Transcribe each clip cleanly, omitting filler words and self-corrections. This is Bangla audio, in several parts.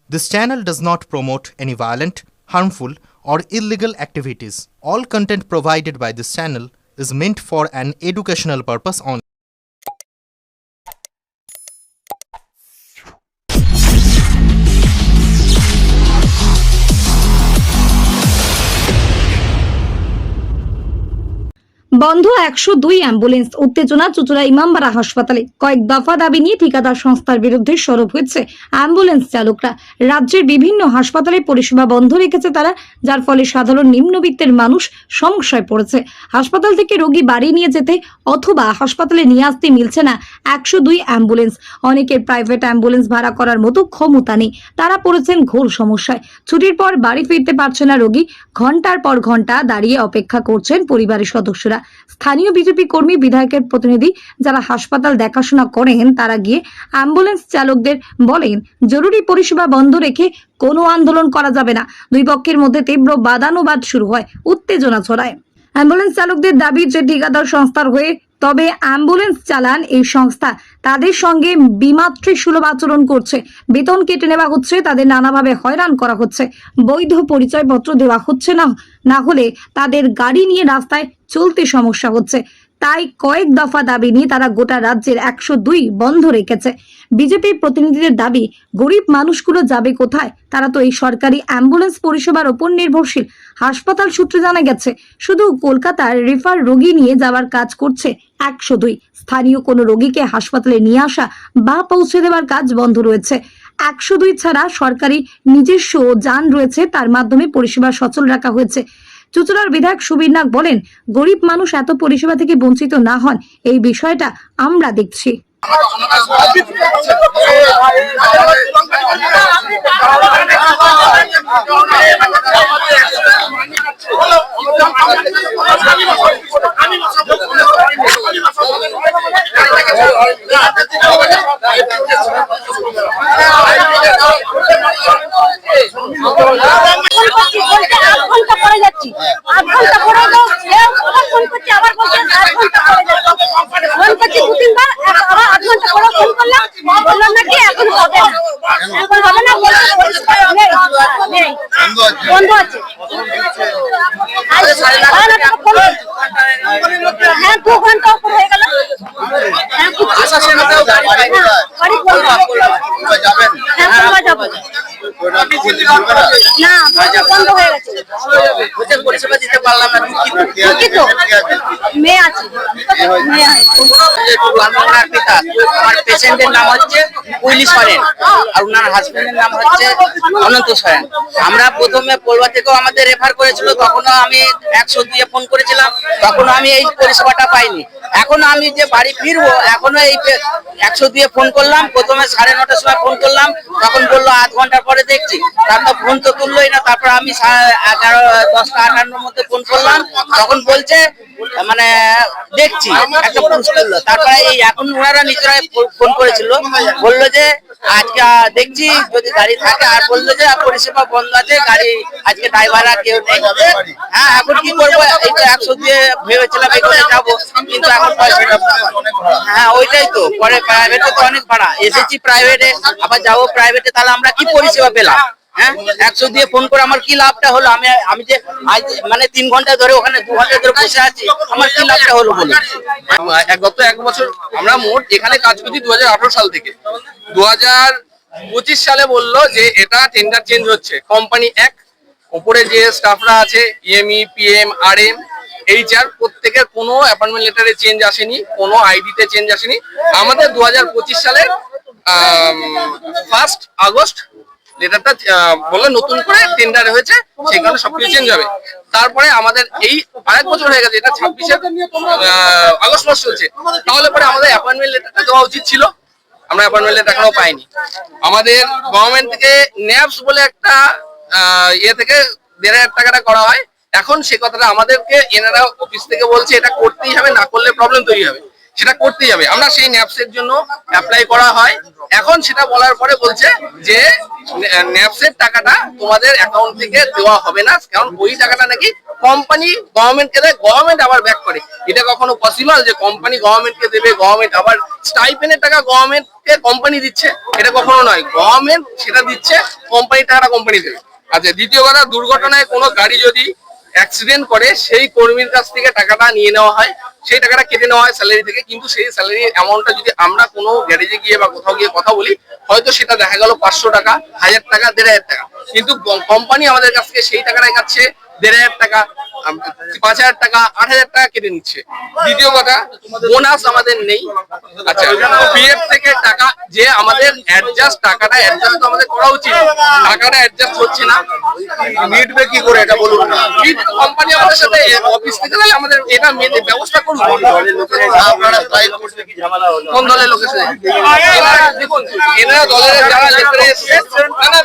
This channel does not promote any violent, harmful, or illegal activities. All content provided by this channel is meant for an educational purpose only. বন্ধ ১০২ অ্যাম্বুলেন্স, উত্তেজনা চুঁচুড়া ইমামবাড়া হাসপাতালে। কয়েক দফা দাবি নিয়ে ঠিকাদার সংস্থার বিরুদ্ধে সরব হয়েছে অ্যাম্বুলেন্স চালকরা। রাজ্যের বিভিন্ন হাসপাতালে পরিষেবা বন্ধ রেখেছে তারা, যার ফলে সাধারণ নিম্নবিত্তের মানুষ সমস্যায় পড়েছে। হাসপাতাল থেকে রোগী বাড়ি নিয়ে যেতে অথবা হাসপাতালে নিয়ে আসতে মিলছে না ১০২ অ্যাম্বুলেন্স। অনেকের প্রাইভেট অ্যাম্বুলেন্স ভাড়া করার মতো ক্ষমতা নেই, তারা পড়েছেন ঘোর সমস্যায়। ছুটির পর বাড়ি ফিরতে পারছে না রোগী, ঘন্টার পর ঘন্টা দাঁড়িয়ে অপেক্ষা করছেন পরিবারের সদস্যরা। স্থানীয় বিজেপি কর্মী, বিধায়কের প্রতিনিধি যারা হাসপাতাল দেখাশোনা করেন তারা গিয়ে অ্যাম্বুলেন্স চালকদের বলেন, জরুরি পরিষেবা বন্ধ রেখে কোনো আন্দোলন করা যাবে না। দুই পক্ষের মধ্যে তীব্র বাদানুবাদ শুরু হয়, উত্তেজনা ছড়ায়। অ্যাম্বুলেন্স চালকদের দাবি যে ঠিকাদার সংস্থার হয়ে তবে অ্যাম্বুলেন্স চালান এই সংস্থা, তাদের সঙ্গে বিমাত্রে সুলভ আচরণ করছে, বেতন কেটে নেওয়া হচ্ছে, তাদের নানাভাবে হয়রান করা হচ্ছে, বৈধ পরিচয়পত্র দেওয়া হচ্ছে না, না হলে তাদের গাড়ি নিয়ে রাস্তায় চলতে সমস্যা হচ্ছে। তাই কয়েক দফা দাবি নিয়ে তারা গোটা রাজ্যের ১০২ বন্ধ রেখেছে। বিজেপির প্রতিনিধিদের দাবি, গরিব মানুষগুলো যাবে কোথায়? তারা তো এই সরকারি অ্যাম্বুলেন্স পরিষেবার ওপর নির্ভরশীল। হাসপাতাল সূত্রে জানা গেছে শুধু কলকাতার রেফার রোগী নিয়ে যাওয়ার কাজ করছে ১০২। স্থানীয় কোনো রোগীকে হাসপাতালে নিয়ে আসা বা পৌঁছে দেওয়ার কাজ বন্ধ রয়েছে। ১০২ ছাড়া সরকারি নিজস্ব যান রয়েছে, তার মাধ্যমে পরিষেবা সচল রাখা হয়েছে। চুঁচুড়ার বিধায়ক সুবীর নাগ বলেন, গরিব মানুষ এত পরিষেবা থেকে বঞ্চিত না হন, এই বিষয়টা আমরা দেখছি। বন্ধ আছে। হ্যাঁ, 2 ঘন্টা উপর হয়ে গেল। বন্ধ হয়ে গেছে। পরিষেবা দিতে পারলাম না, মেয়ে আছে। আমার পেশেন্টের নাম হচ্ছে কুইলি সরেন আর ওনার হাজবেন্ডের নাম হচ্ছে অনন্ত সরেন। আমরা প্রথমে পলবা থেকেও আমাদের রেফার করেছিল, তখনও আমি ১০২ ফোন করেছিলাম, তখনও আমি এই পরিষেবাটা পাইনি। এখনো আমি যে বাড়ি ফিরবো, এখনো এই ১০২ ফোন করলাম, প্রথমে ৯:৩০টার সময় ফোন করলাম, তখন বললো আধ ঘন্টার পরে দেখছি। তারপর ফোন তো তুললোই না। তারপর আমি ১০:৫৮-র মধ্যে ফোন করলাম, তখন বলছে মানে দেখছি, একটা পুরুষ করলো। তারপরে এই এখন ওনারা নিজেরাই ফোন করেছিল, বললো যে আজকে দেখছি যদি গাড়ি থাকে, আর বললো যে পরিষেবা বন্ধ আছে, গাড়ি আজকে ড্রাইভাররা কেউ নেই। হ্যাঁ, এখন কি করবো? এই তো ১০২ ভেবেছিলাম এখানে যাবো, কিন্তু এখন হ্যাঁ ওইটাই তো। পরে প্রাইভেটে তো অনেক ভাড়া, এসেছি প্রাইভেটে, আবার যাবো প্রাইভেটে, তাহলে আমরা কি পরিষেবা পেলাম? হ্যাঁ, ১০২ ফোন করে আমার কি লাভটা হলো? আমি যে মানে ৩ ঘন্টা ধরে ওখানে ২ ঘন্টা ধরে বসে আছি, আমার কি লাভটা হলো বলে? গত ১ বছর আমরা মোট এখানে কাজ করছি ২০১৮ সাল থেকে। ২০২৫ সালে বললো যে এটা টেন্ডার চেঞ্জ হচ্ছে। কোম্পানি এক, উপরে যে স্টাফরা আছে, ইএমই, পিএম, আরএম, এইচআর, প্রত্যেকের কোনো অ্যাপয়েন্টমেন্ট লেটারে চেঞ্জ আসেনি, কোনো আইডিতে চেঞ্জ আসেনি। আমাদের ২০২৫ সালের 1 আগস্ট লেটারটা বললো নতুন করে টেন্ডার হয়েছে, সেখানে সবকিছু চেঞ্জ হবে। তারপরে আমাদের এই আরেক বছর হয়ে গেছে, এটা ২৬-এর আগস্ট মাস চলছে। তাহলে পরে আমাদের অ্যাপয়েন্টমেন্ট লেটারটা দেওয়া উচিত ছিল, আমরা অ্যাপয়েন্টমেন্ট লেটার এখনো পাইনি। আমাদের গভর্নমেন্ট থেকে ন্যাপস বলে একটা ইয়ে থেকে ১,৫০০ টাকাটা করা হয়। এখন সে কথাটা আমাদেরকে এনারা অফিস থেকে বলছে এটা করতেই হবে, না করলে প্রবলেম তৈরি হবে। সেটা করতেই হবে। আমরা সেই ন্যাপসের জন্য অ্যাপ্লাই করা হয়, এখন সেটা বলার পরে বলছে যে ন্যাপসের টাকাটা তোমাদের অ্যাকাউন্ট থেকে দেওয়া হবে না, কারণ ওই টাকাটা নাকি কোম্পানি গভর্নমেন্টকে দেয়, গভর্নমেন্ট আবার ব্যাক করে। এটা কখনো পসিবল যে কোম্পানি গভর্নমেন্টকে দেবে, গভর্নমেন্ট আবার স্টাইপেন্ডের টাকা গভর্নমেন্টকে কোম্পানি দিচ্ছে? এটা কখনো নয়, গভর্নমেন্ট সেটা দিচ্ছে, কোম্পানির টাকাটা কোম্পানি দেবে। আচ্ছা, দ্বিতীয় কথা, দুর্ঘটনায় কোনো গাড়ি যদি অ্যাক্সিডেন্ট করে সেই কর্মীর কাছ থেকে টাকাটা নিয়ে নেওয়া হয়, সেই টাকাটা কেটে নেওয়া হয় স্যালারি থেকে, কিন্তু সেই স্যালারি অ্যামাউন্টটা যদি আমরা কোনো গ্যারেজে গিয়ে বা কোথাও গিয়ে কথা বলি, হয়তো সেটা দেখা গেল 500 টাকা, 1000 টাকা, 1500 টাকা, কিন্তু কোম্পানি আমাদের কাছ থেকে সেই টাকাটাই কাটছে 1500 টাকা, 5000 টাকা, 8000 টাকা কেটে নিচ্ছে। দ্বিতীয় কথা, বোনাস আমাদের নেই। আচ্ছা, পিএফ থেকে টাকা যে আমাদের টাকাটা অ্যাডজাস্ট আমাদের করা উচিত, টাকাটা অ্যাডজাস্ট হচ্ছে না। মিটবে কি করে এটা বলুন না? কোম্পানি আমাদের সাথে অফিস থেকে আমাদের এটা ব্যবস্থা করুন। কোন দলের লোকের সাথে? দেখুন, এনারা দলের যারা লেটারে এসছেন,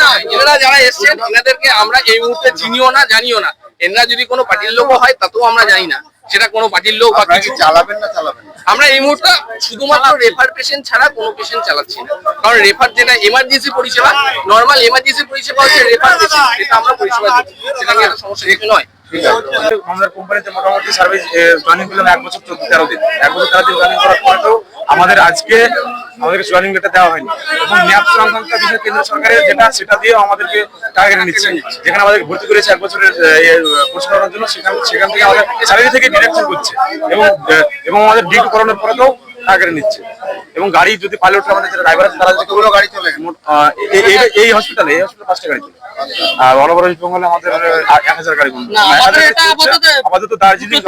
না, এনারা যারা এসছেন এনাদেরকে আমরা এই মুহূর্তে চিনিও না, জানিও না। এনারা যদি কোনো পার্টির লোক হয় তাতেও আমরা জানি না সেটা কোনো পার্টির লোক বা কিছু। চালাবেন না চালাবেন? আমরা এই মুহূর্তে শুধুমাত্র রেফার পেশেন্ট ছাড়া কোনো পেশেন্ট চালাচ্ছি না, কারণ রেফার যেটা এমার্জেন্সি পরিষেবা, নর্মাল এমার্জেন্সি পরিষেবা হচ্ছে রেফার পেশেন্ট, এটা আমরা পরিষেবা দিচ্ছি, সেটা নিয়ে একটা সমস্যা কিছু নয়। আমাদের কোম্পানিতে মোটামুটি সার্ভিস জয়েনিং করলাম 1 বছর 13 দিন। 1 বছর 13 দিন জয়েনিং করার পরেও আমাদের আজকে আমাদেরকে জয়েনিং লেটার দেওয়া হয়নি, এবং ন্যাপ সংক্রান্ত বিষয় কেন্দ্র সরকারের যেটা, সেটা দিয়ে আমাদেরকে টাকা কেটে নিচ্ছে। যেখানে আমাদের ভর্তি করেছে 1 বছরের কোর্স করানোর জন্য, সেখান থেকে আমাদের স্যালারি থেকে ডিডাকশন করছে, এবং আমাদের ডিউটি করানোর পরেও টাকা কেটে নিচ্ছে। এবং গাড়ি যদি পাইলট আমাদের যারা ড্রাইভার আছে তারা যেগুলো গাড়ি চলে এই হসপিটালে 5টা গাড়ি চলে, আর অল ওভার ওয়েস্ট বেঙ্গলে আমাদের 1000 গাড়ি বন্ধ। আপাতত দার্জিলিং,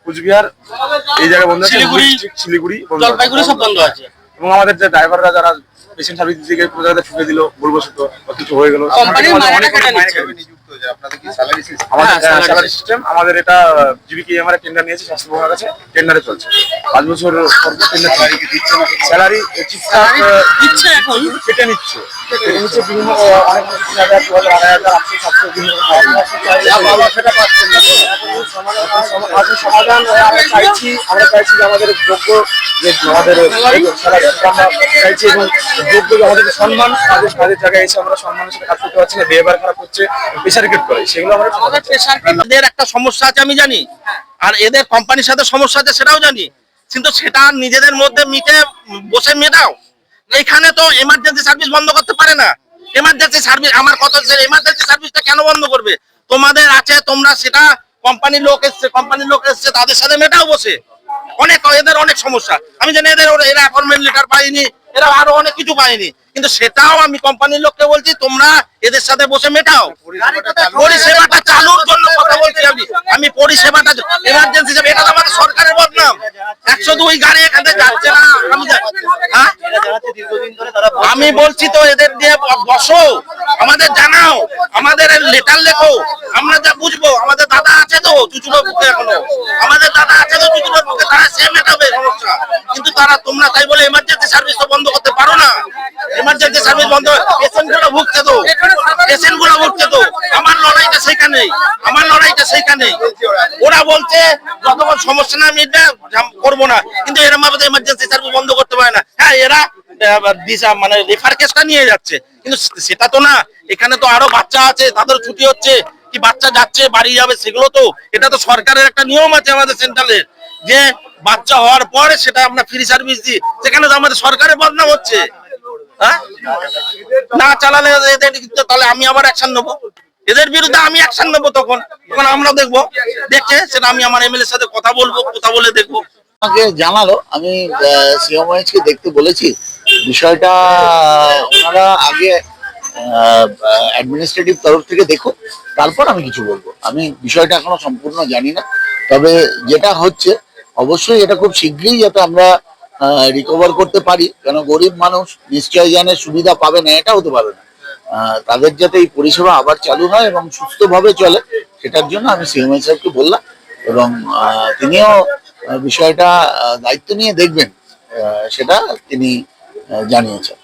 কুচবিহার এই জায়গায় বন্ধ আছে, শিলিগুড়ি, জলপাইগুড়ি সব বন্ধ আছে। এবং আমাদের যে ড্রাইভাররা যারা পেশেন্ট সার্ভিস দিকে কোনো জায়গাতে ঠুকে দিল, বলবশত কিছু হয়ে গেল, আমাদের স্যালারি সিস্টেম, আমাদের এটা জিবিকেএমআর টেন্ডার নিয়েছে, স্বাস্থ্য বিভাগের কাছে টেন্ডারে চলছে। 5 বছর স্যালারি ঠিকঠাক দিচ্ছে, এখন কেটে নিচ্ছে বিভিন্ন অনেক 3000, 2000, 8000, 800, 700 বিভিন্ন সমাধান আমরা চাইছি যে আমাদের যোগ্য, যে আমাদের চাইছি, এবং যোগ্য আমাদের সম্মান, তাদের জায়গায় এসে আমরা সম্মানের সাথে কাজ করতে পারছি না, ব্যবহার খারাপ হচ্ছে, প্রেশার ক্রিয়েট করে, সেগুলো আমাদের প্রেশার এদের একটা সমস্যা আছে আমি জানি, আর এদের কোম্পানির সাথে সমস্যা আছে সেটাও জানি, কিন্তু সেটা নিজেদের মধ্যে মিটে বসে মেটাও। এখানে তো এমার্জেন্সি সার্ভিস বন্ধ করতে পারে না। এমার্জেন্সি সার্ভিস আমার কত, এমার্জেন্সি সার্ভিসটা কেন বন্ধ করবে? তোমাদের আছে, তোমরা সেটা কোম্পানির লোক এসছে তাদের সাথে মেটাও বসে। এদের অনেক সমস্যা আমি জানি, এরা অ্যাপয়েন্টমেন্ট লেটার পায়নি, এরা আরো অনেক কিছু পায়নি, কিন্তু সেটাও আমি কোম্পানির লোককে বলছি তোমরা এদের সাথে বসে মেটাও। পরিষেবাটা চালুর জন্য কথা বলছি আমি পরিষেবাটা এমার্জেন্সি হিসেবে, এটা তো আমাদের সরকারের বদনাম। 102 গাড়ি এখানে যাচ্ছে না, আমি বলছি তো এদের দিয়ে বসো, আমাদের জানাও, আমাদের লেটার লেখো, আমরা যা বুঝবো। আমাদের দাদা আছে তো চুচুড়োর বুকে, এখনো আমাদের দাদা আছে তো চুচুড়োর বুকে, তারা সে মেটাবে সমস্যা। কিন্তু তোমরা তাই বলে এমার্জেন্সি সার্ভিস তো বন্ধ করতে পারো না। এমার্জেন্সি সার্ভিস বন্ধ, পেশেন্ট গুলো ভুগছে তো, আমার লড়াইটা সেইখানে, ওরা বলছে যতক্ষণ সমস্যা না মিটবে করবো না, কিন্তু এরকম ভাবে এমার্জেন্সি সার্ভিস বন্ধ করতে পারে না। হ্যাঁ, এরা মানে রেফার কেসটা নিয়ে যাচ্ছে, কিন্তু সেটা তো না। এখানে তো আরো বাচ্চা আছে, তাদের ছুটি হচ্ছে, কি বাচ্চা যাচ্ছে বাড়ি যাবে, সেগুলো তো, এটা তো সরকারের একটা নিয়ম আছে আমাদের সেন্ট্রালের, যে বাচ্চা হওয়ার পরে সেটা আমরা ফ্রি সার্ভিস দিই। সেখানে তো আমাদের সরকারের বদনাম হচ্ছে। হ্যাঁ, না চালালে তাহলে আমি আবার অ্যাকশন নেবো, এদের বিরুদ্ধে আমি অ্যাকশন নেবো। তখন আমরা দেখছে সেটা আমি আমার এমএলএর সাথে কথা বলে দেখবো। আমাকে জানালো, আমি সিএমওএইচ কে দেখতে বলেছি বিষয়টা, ওনারা আগে অ্যাডমিনিস্ট্রেটিভ তরফ থেকে দেখো, তারপর আমি কিছু বলবো। আমি বিষয়টা এখনো সম্পূর্ণ জানি না, তবে যেটা হচ্ছে অবশ্যই এটা খুব শীঘ্রই যাতে আমরা রিকভার করতে পারি, কেন গরিব মানুষ নিশ্চয় জানের সুবিধা পাবে না, এটা হতে পারে না। তাদের যাতে এই পরিষেবা আবার চালু হয় এবং সুস্থভাবে চলে, সেটার জন্য আমি সিএমএইচ সাহেবকে বললাম, এবং তিনিও বিষয়টা দায়িত্ব নিয়ে দেখবেন, সেটা তিনি জানিয়েছেন।